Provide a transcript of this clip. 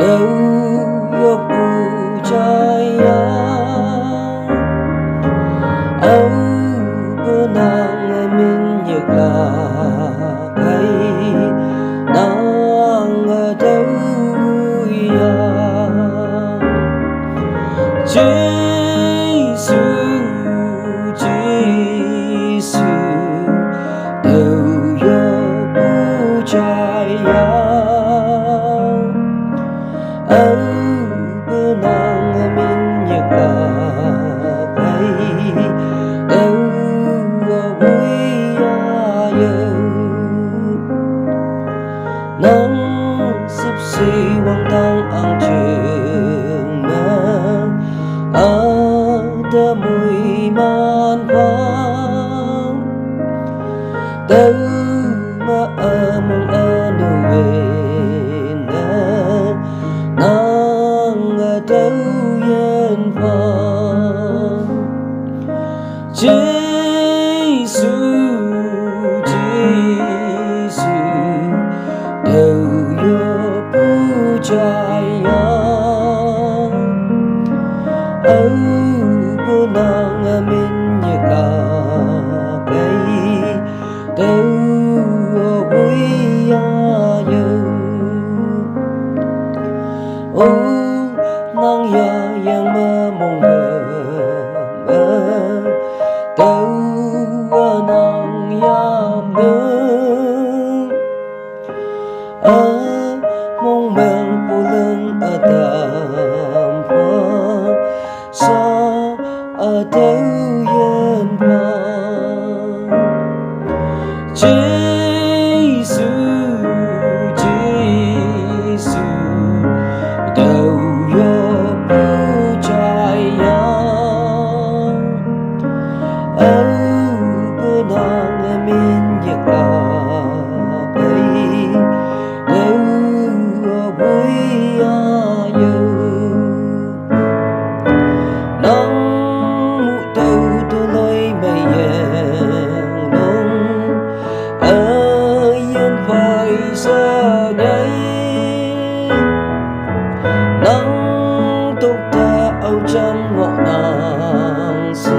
đâu yok percaya âu benang menyeglakai nang đâu ya Giêsu Giêsu đâu yok percaya âu benang menyeglakai đâu vui nắng sắp xỉ quang tang ang trường mà ada mùi man vang đâu mà mong anu về nang đâu yên vang Giêsu Giêsu đâu yok percaya âu benang menyeglakai đâu vui nang ya yang mong đâu nang ya mong mang pulang adam pa sa đâu yên Giêsu Giêsu đâu yok percaya âu benang menyeglakai đâu vui nắng đâu tuloy may nong ayan phải sa nhảy nắng tục ta âu trăm ngọn nàng si